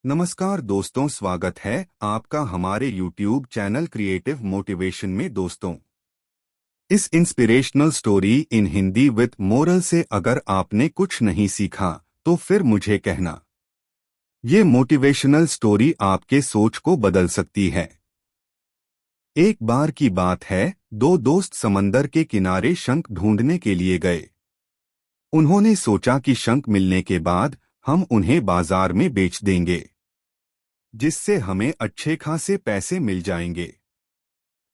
नमस्कार दोस्तों, स्वागत है आपका हमारे YouTube चैनल क्रिएटिव मोटिवेशन में। दोस्तों, इस inspirational story in Hindi with moral से अगर आपने कुछ नहीं सीखा तो फिर मुझे कहना। ये मोटिवेशनल स्टोरी आपके सोच को बदल सकती है। एक बार की बात है, दो दोस्त समंदर के किनारे शंख ढूंढने के लिए गए। उन्होंने सोचा कि शंख मिलने के बाद हम उन्हें बाजार में बेच देंगे, जिससे हमें अच्छे खासे पैसे मिल जाएंगे।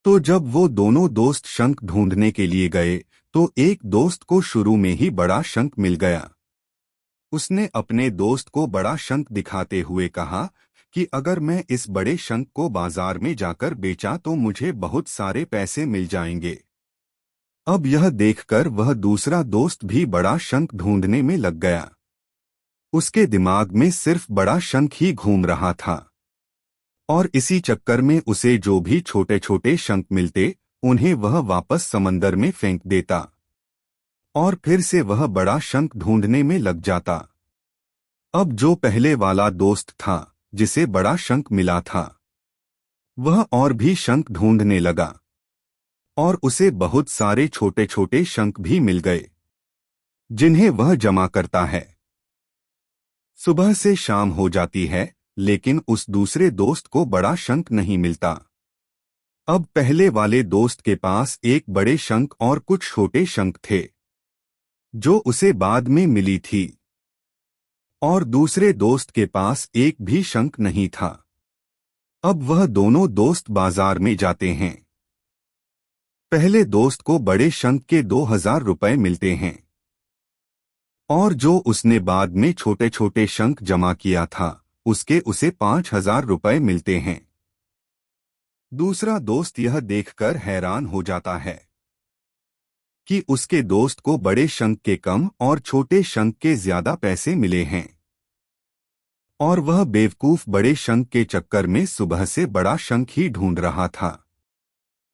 तो जब वो दोनों दोस्त शंख ढूंढने के लिए गए तो एक दोस्त को शुरू में ही बड़ा शंख मिल गया। उसने अपने दोस्त को बड़ा शंख दिखाते हुए कहा कि अगर मैं इस बड़े शंख को बाजार में जाकर बेचा तो मुझे बहुत सारे पैसे मिल जाएंगे। अब यह देखकर वह दूसरा दोस्त भी बड़ा शंख ढूंढने में लग गया। उसके दिमाग में सिर्फ बड़ा शंख ही घूम रहा था और इसी चक्कर में उसे जो भी छोटे छोटे शंख मिलते उन्हें वह वापस समंदर में फेंक देता और फिर से वह बड़ा शंख ढूंढने में लग जाता। अब जो पहले वाला दोस्त था जिसे बड़ा शंख मिला था, वह और भी शंख ढूंढने लगा और उसे बहुत सारे छोटे छोटे शंख भी मिल गए, जिन्हें वह जमा करता है। सुबह से शाम हो जाती है, लेकिन उस दूसरे दोस्त को बड़ा शंख नहीं मिलता। अब पहले वाले दोस्त के पास एक बड़े शंख और कुछ छोटे शंख थे, जो उसे बाद में मिली थी, और दूसरे दोस्त के पास एक भी शंख नहीं था। अब वह दोनों दोस्त बाजार में जाते हैं। पहले दोस्त को बड़े शंख के 2000 रुपए मिलते हैं और जो उसने बाद में छोटे छोटे शंख जमा किया था उसे 5000 रुपए मिलते हैं। दूसरा दोस्त यह देखकर हैरान हो जाता है कि उसके दोस्त को बड़े शंख के कम और छोटे शंख के ज्यादा पैसे मिले हैं, और वह बेवकूफ बड़े शंख के चक्कर में सुबह से बड़ा शंख ही ढूंढ रहा था।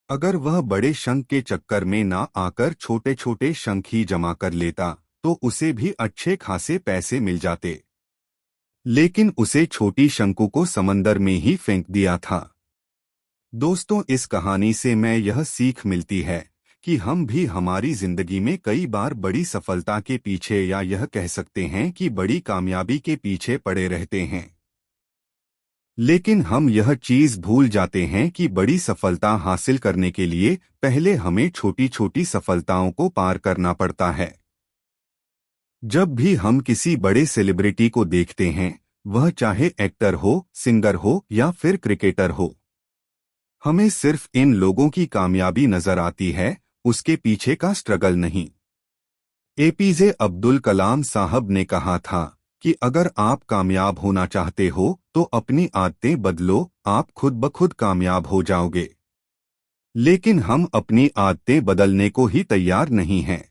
अगर वह बड़े शंख के चक्कर में ना आकर छोटे छोटे शंख ही जमा कर लेता तो उसे भी अच्छे खासे पैसे मिल जाते, लेकिन उसे छोटी शंकु को समंदर में ही फेंक दिया था। दोस्तों, इस कहानी से मैं यह सीख मिलती है कि हम भी हमारी जिंदगी में कई बार बड़ी सफलता के पीछे, या यह कह सकते हैं कि बड़ी कामयाबी के पीछे पड़े रहते हैं, लेकिन हम यह चीज भूल जाते हैं कि बड़ी सफलता हासिल करने के लिए पहले हमें छोटी छोटी सफलताओं को पार करना पड़ता है। जब भी हम किसी बड़े सेलिब्रिटी को देखते हैं, वह चाहे एक्टर हो, सिंगर हो या फिर क्रिकेटर हो, हमें सिर्फ इन लोगों की कामयाबी नजर आती है, उसके पीछे का स्ट्रगल नहीं। एपीजे अब्दुल कलाम साहब ने कहा था कि अगर आप कामयाब होना चाहते हो तो अपनी आदतें बदलो, आप खुद ब खुद कामयाब हो जाओगे। लेकिन हम अपनी आदतें बदलने को ही तैयार नहीं हैं।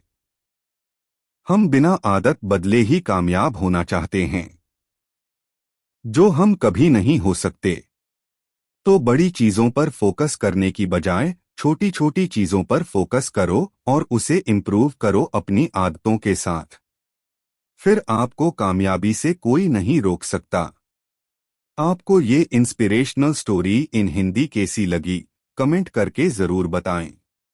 हम बिना आदत बदले ही कामयाब होना चाहते हैं, जो हम कभी नहीं हो सकते। तो बड़ी चीजों पर फोकस करने की बजाय छोटी छोटी चीजों पर फोकस करो और उसे इम्प्रूव करो अपनी आदतों के साथ। फिर आपको कामयाबी से कोई नहीं रोक सकता। आपको ये इंस्पिरेशनल स्टोरी इन हिंदी कैसी लगी, कमेंट करके जरूर बताएं।